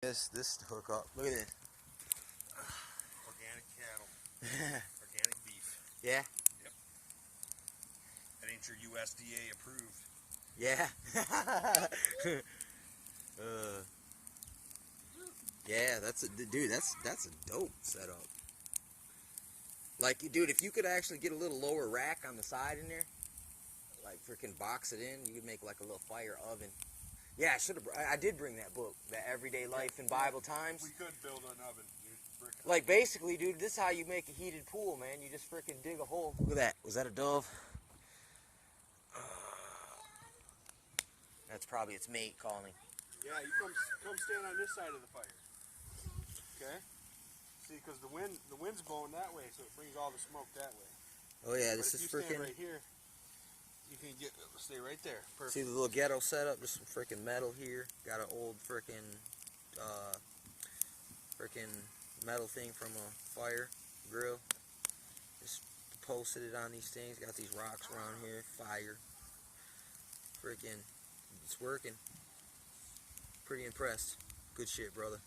This hookup. Look at this. Organic cattle. Organic beef. Yeah. Yep. That ain't your USDA approved. Yeah. Yeah, that's a dude. That's a dope setup. Like, dude, if you could actually get a little lower rack on the side in there, like freaking box it in, you could make like a little fire oven. Yeah, I did bring that book, that Everyday Life in Bible Times. We could build an oven, dude. Like, basically, dude, this is how you make a heated pool, man. You just freaking dig a hole. Look at that. Was that a dove? That's probably its mate calling. Yeah, you come stand on this side of the fire. Okay? See, because the wind's blowing that way, so it brings all the smoke that way. Oh yeah, this is freaking. freaking. Right here, you can stay right there. Perfect. See the little ghetto setup? Just some freaking metal here. Got an old freaking metal thing from a fire grill. Just posted it on these things. Got these rocks around here. Fire. Freaking, it's working. Pretty impressed. Good shit, brother.